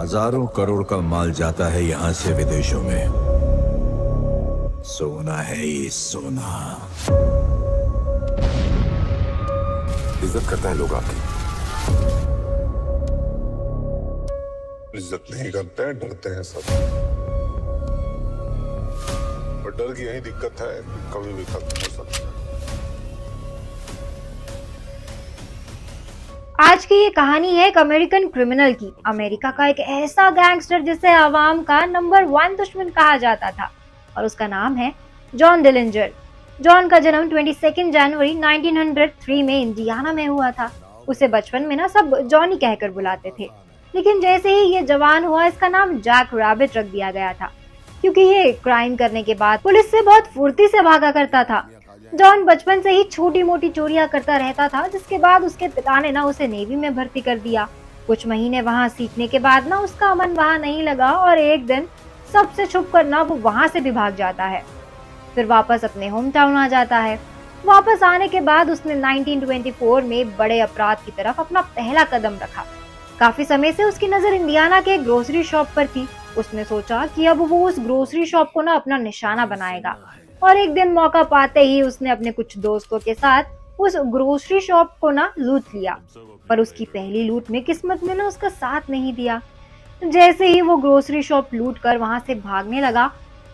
हजारों करोड़ का माल जाता है यहाँ से विदेशों में। सोना है ये सोना। इज्जत करता है लोग आपकी, इज्जत नहीं करते हैं, डरते हैं सब। पर डर की यही दिक्कत है, कभी भी खत्म हो सकता है। आज की ये कहानी है एक अमेरिकन क्रिमिनल की। अमेरिका का एक ऐसा गैंगस्टर जिसे आवाम का नंबर 1 दुश्मन कहा जाता था, और उसका नाम है जॉन डिलिंजर। जॉन का जन्म 22 जनवरी 1903 में इंडियाना में हुआ था। उसे बचपन में ना सब जॉनी कहकर बुलाते थे, लेकिन जैसे ही ये जवान हुआ इसका नाम जैक रैबिट रख दिया गया था, क्योंकि ये क्राइम करने के बाद पुलिस से बहुत फुर्ती से भागा करता था। जॉन बचपन से ही छोटी मोटी चोरियां करता रहता था, जिसके बाद उसके पिता ने ना उसे नेवी में भर्ती कर दिया। कुछ महीने वहां सीखने के बाद ना उसका मन वहां नहीं लगा और एक दिन सबसे छुप कर ना वो वहां से भी भाग जाता है। फिर वापस अपने होम टाउन आ जाता है। वापस आने के बाद उसने 1924 में बड़े अपराध की तरफ अपना पहला कदम रखा। काफी समय से उसकी नजर इंडियाना के ग्रोसरी शॉप पर थी। उसने सोचा कि अब वो उस ग्रोसरी शॉप को ना अपना निशाना बनाएगा, और एक दिन मौका पाते ही उसने अपने कुछ दोस्तों के साथ उस ग्रोसरी शॉप को ना लूट लिया। पर उसकी पहली लूट में किस्मत ने ना उसका साथ नहीं दिया। जैसे ही वो ग्रोसरी शॉप लूट कर वहां से भागने लगा,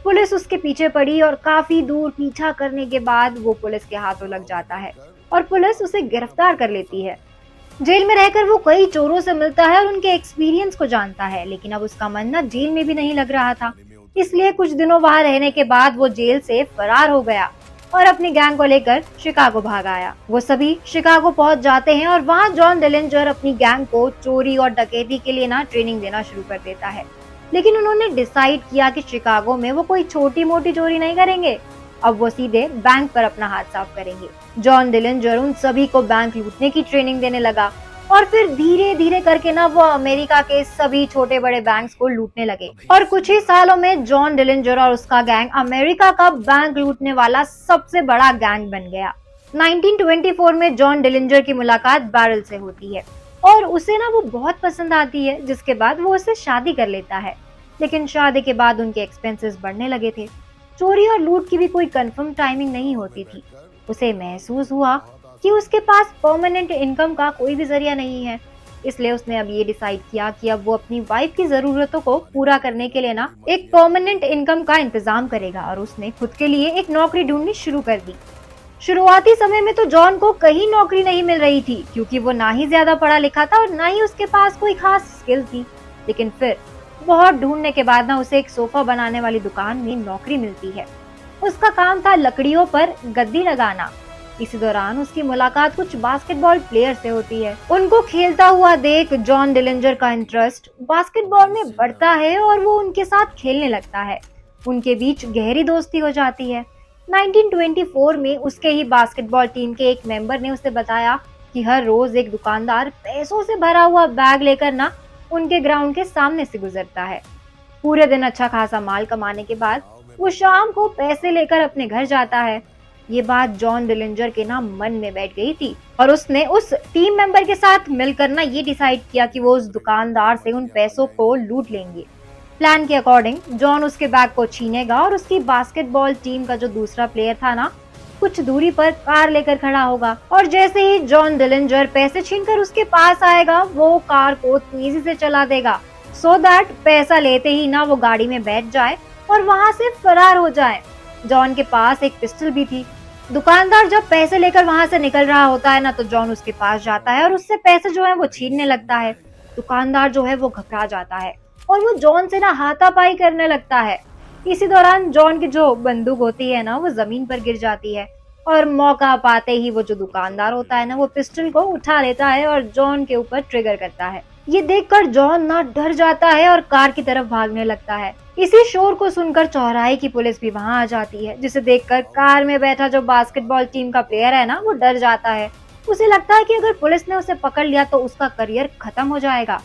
पुलिस उसके पीछे पड़ी और काफी दूर पीछा करने के बाद वो पुलिस के हाथों लग जाता है और पुलिस उसे गिरफ्तार कर लेती है। जेल में रहकर वो कई चोरों से मिलता है और उनके एक्सपीरियंस को जानता है, लेकिन अब उसका मन ना जेल में भी नहीं लग रहा था। इसलिए कुछ दिनों वहां रहने के बाद वो जेल से फरार हो गया और अपनी गैंग को लेकर शिकागो भाग आया। वो सभी शिकागो पहुंच जाते हैं और वहां जॉन डिलिंजर अपनी गैंग को चोरी और डकैती के लिए ना ट्रेनिंग देना शुरू कर देता है। लेकिन उन्होंने डिसाइड किया कि शिकागो में वो कोई छोटी मोटी चोरी नहीं करेंगे, अब वो सीधे बैंक पर अपना हाथ साफ करेंगे। जॉन डिलिंजर उन सभी को बैंक लूटने की ट्रेनिंग देने लगा और फिर धीरे धीरे करके ना वो अमेरिका के सभी छोटे बड़े बैंक्स को लूटने लगे। और कुछ ही सालों में जॉन डिलिंजर और उसका गैंग अमेरिका का बैंक लूटने वाला सबसे बड़ा गैंग बन गया। 1924 में जॉन डिलिंजर की मुलाकात बैरल से होती है और उसे ना वो बहुत पसंद आती है, जिसके बाद वो उससे शादी कर लेता है। लेकिन शादी के बाद उनके एक्सपेंसेस बढ़ने लगे थे। चोरी और लूट की भी कोई कंफर्म टाइमिंग नहीं होती थी। उसे महसूस हुआ कि उसके पास परमानेंट इनकम का कोई भी जरिया नहीं है। इसलिए उसने अब ये डिसाइड किया कि अब वो अपनी वाइफ की जरूरतों को पूरा करने के लिए ना एक परमानेंट इनकम का इंतजाम करेगा, और उसने खुद के लिए एक नौकरी ढूंढनी शुरू कर दी। शुरुआती समय में तो जॉन को कहीं नौकरी नहीं मिल रही थी, क्योंकि वो ना ही ज्यादा पढ़ा लिखा था और ना ही उसके पास कोई खास स्किल थी। लेकिन फिर बहुत ढूंढने के बाद ना उसे एक सोफा बनाने वाली दुकान में नौकरी मिलती है। उसका काम था लकड़ियों पर गद्दी लगाना। इसी दौरान उसकी मुलाकात कुछ बास्केटबॉल प्लेयर से होती है। उनको खेलता हुआ देख जॉन डिलिंजर का इंटरेस्ट बास्केटबॉल में बढ़ता है और वो उनके साथ खेलने लगता है। उनके बीच गहरी दोस्ती हो जाती है। 1924 में उसके ही बास्केटबॉल टीम के एक मेंबर ने उसे बताया कि हर रोज एक दुकानदार पैसों से भरा हुआ बैग लेकर ना उनके ग्राउंड के सामने से गुजरता है। पूरे दिन अच्छा खासा माल कमाने के बाद वो शाम को पैसे लेकर अपने घर जाता है। ये बात जॉन डिलिंजर के ना मन में बैठ गई थी और उसने उस टीम मेंबर के साथ मिलकर ना ये डिसाइड किया कि वो उस दुकानदार से उन पैसों को लूट लेंगे। प्लान के अकॉर्डिंग जॉन उसके बैग को छीनेगा और उसकी बास्केटबॉल टीम का जो दूसरा प्लेयर था ना कुछ दूरी पर कार लेकर खड़ा होगा, और जैसे ही जॉन डिलिंजर पैसे छीनकर उसके पास आएगा वो कार को तेजी से चला देगा, सो दैट पैसा लेते ही ना वो गाड़ी में बैठ जाए और वहां से फरार हो जाए। जॉन के पास एक पिस्टल भी थी। दुकानदार जब पैसे लेकर वहां से निकल रहा होता है ना तो जॉन उसके पास जाता है और उससे पैसे जो है वो छीनने लगता है। दुकानदार जो है वो घबरा जाता है और वो जॉन से ना हाथापाई करने लगता है। इसी दौरान जॉन की जो बंदूक होती है ना वो जमीन पर गिर जाती है और मौका पाते ही वो जो दुकानदार होता है ना वो पिस्टल को उठा लेता है और जॉन के ऊपर ट्रिगर करता है। ये देखकर जॉन ना डर जाता है और कार की तरफ भागने लगता है। इसी शोर को सुनकर चौराहे की पुलिस भी वहां आ जाती है, जिसे देखकर कार में बैठा जो बास्केटबॉल टीम का प्लेयर है ना वो डर जाता है। उसे लगता है कि अगर पुलिस ने उसे पकड़ लिया तो उसका करियर खत्म हो जाएगा,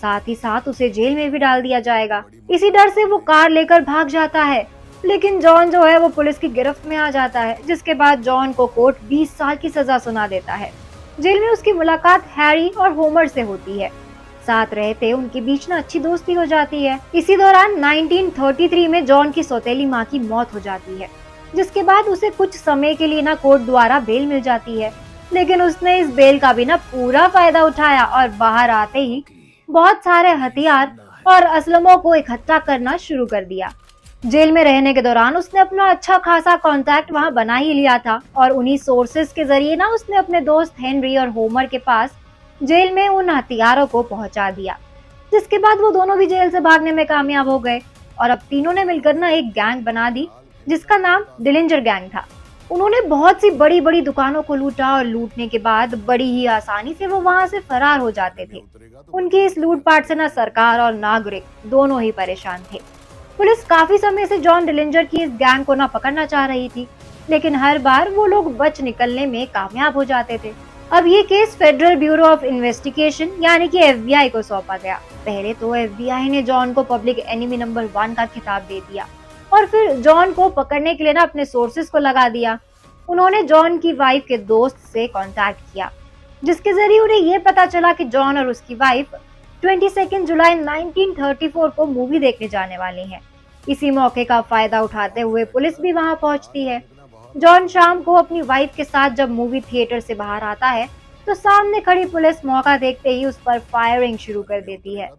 साथ ही साथ उसे जेल में भी डाल दिया जाएगा। इसी डर से वो कार लेकर भाग जाता है। लेकिन जॉन जो है वो पुलिस की गिरफ्त में आ जाता है, जिसके बाद जॉन को कोर्ट 20 साल की सजा सुना देता है। जेल में उसकी मुलाकात हैरी और होमर से होती है। साथ रहते उनके बीच ना अच्छी दोस्ती हो जाती है। इसी दौरान 1933 में जॉन की सौतेली माँ की मौत हो जाती है, जिसके बाद उसे कुछ समय के लिए ना कोर्ट द्वारा बेल मिल जाती है। लेकिन उसने इस बेल का भी ना पूरा फायदा उठाया और बाहर आते ही बहुत सारे हथियार और असलमों को इकट्ठा करना शुरू कर दिया। जेल में रहने के दौरान उसने अपना अच्छा खासा कांटेक्ट वहां बना ही लिया था और उन्हीं सोर्सेज के जरिए ना उसने अपने दोस्त हेनरी और होमर के पास जेल में उन हथियारों को पहुंचा दिया, जिसके बाद वो दोनों भी जेल से भागने में कामयाब हो गए और अब तीनों ने मिलकर ना एक गैंग बना दी जिसका नाम डिलिंजर गैंग था। उन्होंने बहुत सी बड़ी बड़ी दुकानों को लूटा और लूटने के बाद बड़ी ही आसानी से वो वहां से फरार हो जाते थे। उनकी इस लूटपाट से ना सरकार और नागरिक दोनों ही परेशान थे। पुलिस काफी समय से जॉन डिलिंजर की इस गैंग को ना पकड़ना चाह रही थी, लेकिन हर बार वो लोग बच निकलने में कामयाब हो जाते थे। अब ये case federal bureau of investigation यानी कि एफबीआई को सौंपा गया। पहले तो एफबीआई ने जॉन को पब्लिक एनिमी नंबर 1 का खिताब दे दिया और फिर जॉन को पकड़ने के लिए ना अपने सोर्सेज को लगा दिया। उन्होंने जॉन की वाइफ के दोस्त से कांटेक्ट किया, जिसके जरिए उन्हें ये पता चला कि जॉन और उसकी वाइफ 22 जुलाई 1934 को मूवी देखने जाने वाले हैं। इसी मौके का फायदा उठाते हुए पुलिस भी वहां पहुंचती है। जॉन शाम को अपनी वाइफ के साथ जब मूवी थिएटर से बाहर आता है तो सामने खड़ी पुलिस मौका देखते ही उस पर फायरिंग शुरू कर देती है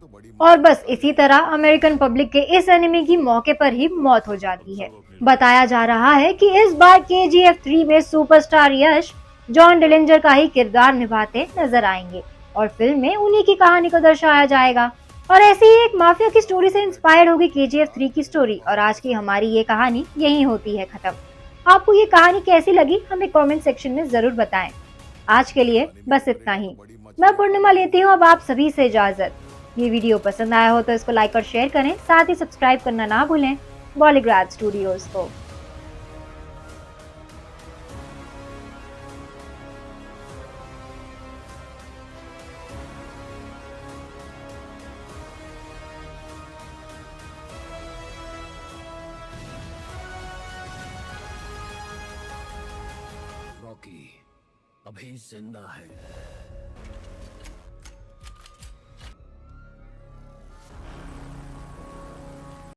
और बस इसी तरह अमेरिकन पब्लिक के इस एनिमी की मौके पर ही मौत हो जाती है। बताया जा रहा है कि इस बार केजीएफ 3 में सुपरस्टार यश जॉन डिलिंजर का ही किरदार निभाते नजर आएंगे और फिल्म में उन्हीं की कहानी को दर्शाया जाएगा। और ऐसी ही एक माफिया की स्टोरी से इंस्पायर्ड होगी केजीएफ 3 की स्टोरी और आज की हमारी ये कहानी यहीं होती है खत्म। आपको ये कहानी कैसी लगी हमें कमेंट सेक्शन में जरूर बताएं। आज के लिए बस इतना ही। मैं पूर्णिमा लेती हूँ अब आप सभी से इजाजत। ये वीडियो पसंद आया हो तो इसको लाइक और शेयर करें, साथ ही सब्सक्राइब करना ना भूलें बॉलीग्राड स्टूडियोज को। रॉकी अभी जिंदा है।